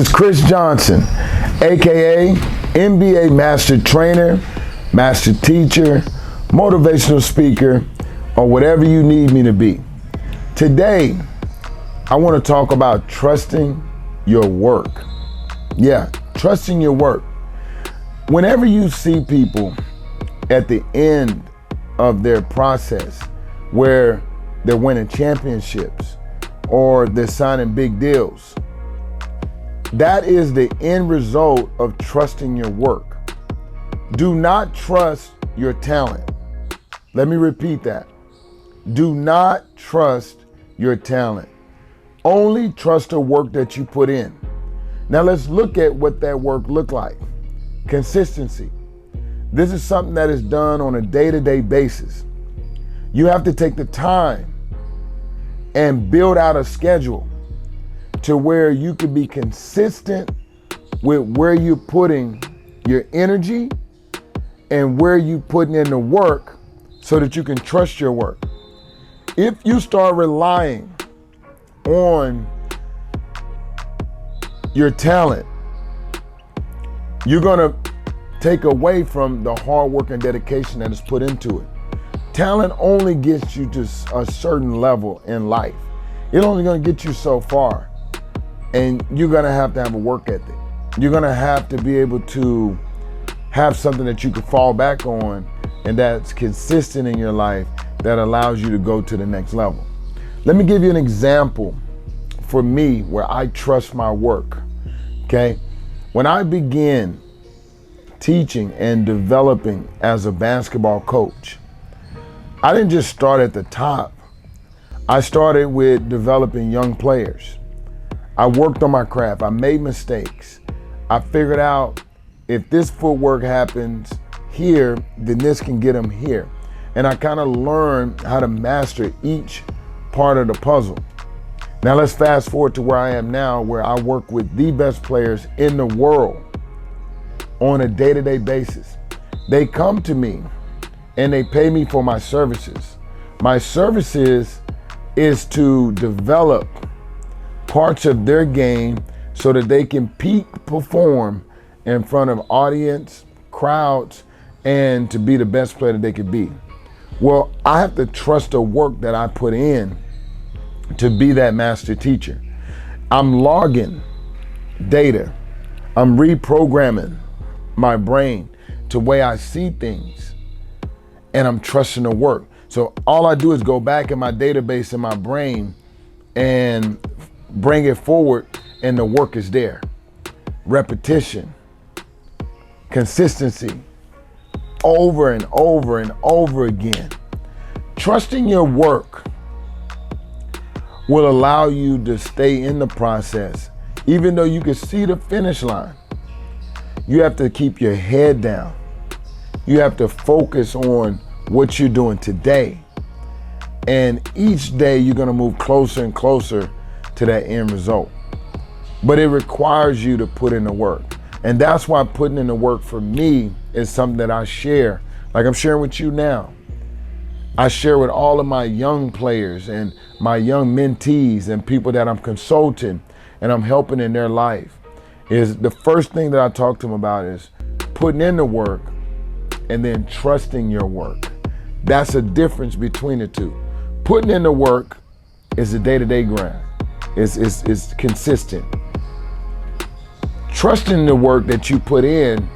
is Chris Johnson, aka NBA Master Trainer, Master Teacher, Motivational Speaker, or whatever you need me to be. Today, I want to talk about trusting your work. Yeah, trusting your work. Whenever you see people at the end of their process where they're winning championships or they're signing big deals, that is the end result of trusting your work. Do not trust your talent. Let me repeat that. Do not trust your talent. Only trust the work that you put in. Now let's look at what that work looked like. Consistency. This is something that is done on a day-to-day basis. You have to take the time and build out a schedule to where you can be consistent with where you're putting your energy and where you're putting in the work so that you can trust your work. If you start relying on your talent, you're gonna take away from the hard work and dedication that is put into it. Talent only gets you to a certain level in life. It's only gonna get you so far. And you're gonna have a work ethic. You're gonna have to be able to have something that you can fall back on and that's consistent in your life that allows you to go to the next level. Let me give you an example for me where I trust my work, okay? When I began teaching and developing as a basketball coach, I didn't just start at the top. I started with developing young players. I worked on my craft. I made mistakes. I figured out if this footwork happens here, then this can get them here. And I kind of learned how to master each part of the puzzle. Now let's fast forward to where I am now, where I work with the best players in the world on a day-to-day basis. They come to me and they pay me for my services. My services is to develop parts of their game so that they can peak perform in front of audience, crowds, and to be the best player that they could be. Well, I have to trust the work that I put in to be that master teacher. I'm logging data. I'm reprogramming my brain to the way I see things, and I'm trusting the work. So all I do is go back in my database in my brain and bring it forward, and the work is there. Repetition, consistency, over and over and over again. Trusting your work will allow you to stay in the process. Even though you can see the finish line, you have to keep your head down. You have to focus on what you're doing today. And each day you're gonna move closer and closer to that end result. But it requires you to put in the work. And that's why putting in the work for me is something that I share, like I'm sharing with you now. I share with all of my young players and my young mentees and people that I'm consulting and I'm helping in their life. Is the first thing that I talk to them about is putting in the work and then trusting your work. That's a difference between the two. Putting in the work is a day-to-day grind. It's consistent. Trusting the work that you put in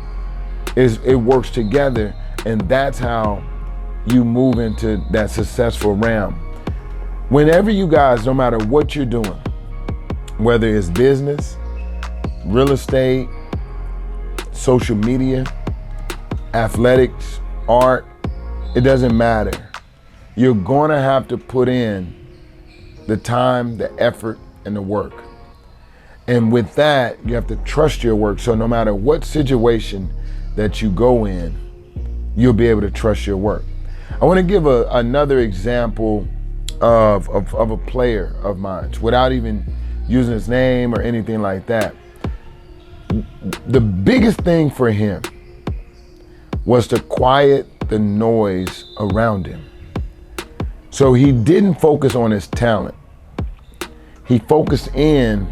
it works together, and that's how you move into that successful realm. Whenever you guys, no matter what you're doing, whether it's business, real estate, social media, athletics, art, it doesn't matter. You're gonna have to put in the time, the effort, and the work. And with that, you have to trust your work. So no matter what situation that you go in, you'll be able to trust your work. I want to give another example of a player of mine without even using his name or anything like that. The biggest thing for him was to quiet the noise around him. So he didn't focus on his talent. He focused in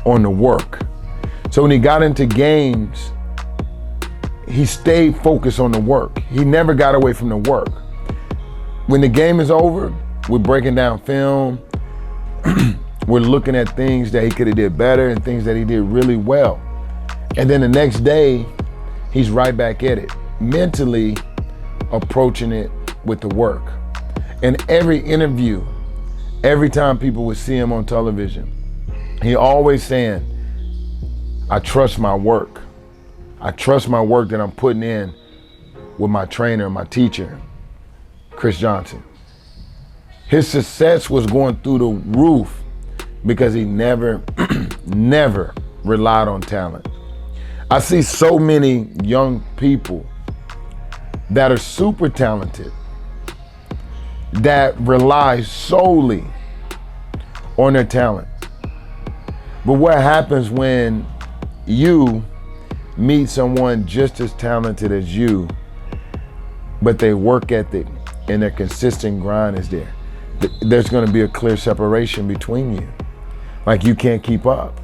on the work. So when he got into games, he stayed focused on the work. He never got away from the work. When the game is over, we're breaking down film. We're looking at things that he could have did better and things that he did really well. And then the next day, he's right back at it, mentally approaching it with the work. And every interview, every time people would see him on television, he always saying, I trust my work. I trust my work that I'm putting in with my trainer, my teacher, Chris Johnson. His success was going through the roof because he never, never relied on talent. I see so many young people that are super talented that rely solely on their talent. But what happens when you meet someone just as talented as you, but their work ethic and their consistent grind is there? There's going to be a clear separation between you. Like you can't keep up.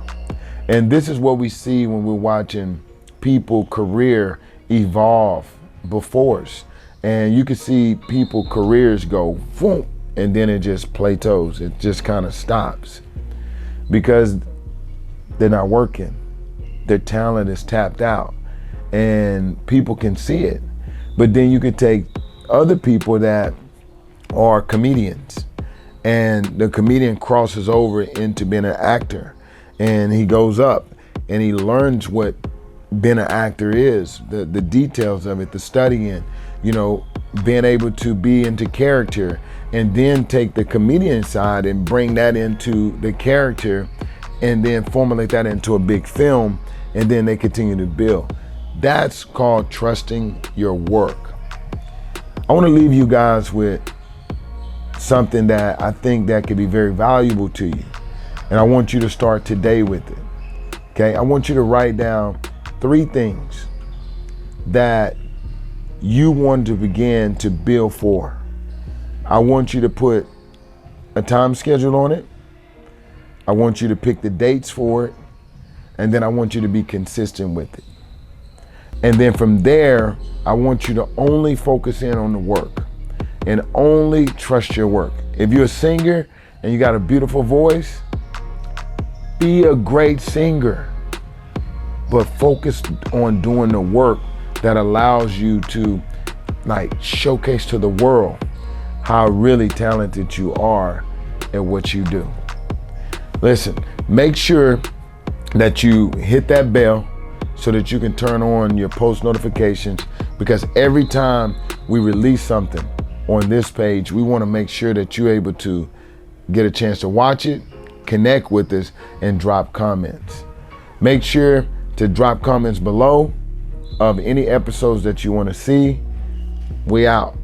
And this is what we see when we're watching people career evolve before us. And you can see people careers go boom, and then it just plateaus. It just kind of stops because they're not working. Their talent is tapped out and people can see it. But then you can take other people that are comedians, and the comedian crosses over into being an actor, and he goes up and he learns what being an actor is, the details of it, the studying, being able to be into character, and then take the comedian side and bring that into the character and then formulate that into a big film, and then they continue to build. That's called trusting your work. I want to leave you guys with something that I think that could be very valuable to you. And I want you to start today with it. Okay, I want you to write down 3 things that you want to begin to build for. I want you to put a time schedule on it. I want you to pick the dates for it. And then I want you to be consistent with it. And then from there, I want you to only focus in on the work and only trust your work. If you're a singer and you got a beautiful voice, be a great singer, but focus on doing the work that allows you to showcase to the world how really talented you are at what you do. Listen, make sure that you hit that bell so that you can turn on your post notifications, because every time we release something on this page, we want to make sure that you're able to get a chance to watch it, connect with us, and drop comments. Make sure to drop comments below of any episodes that you want to see. We out.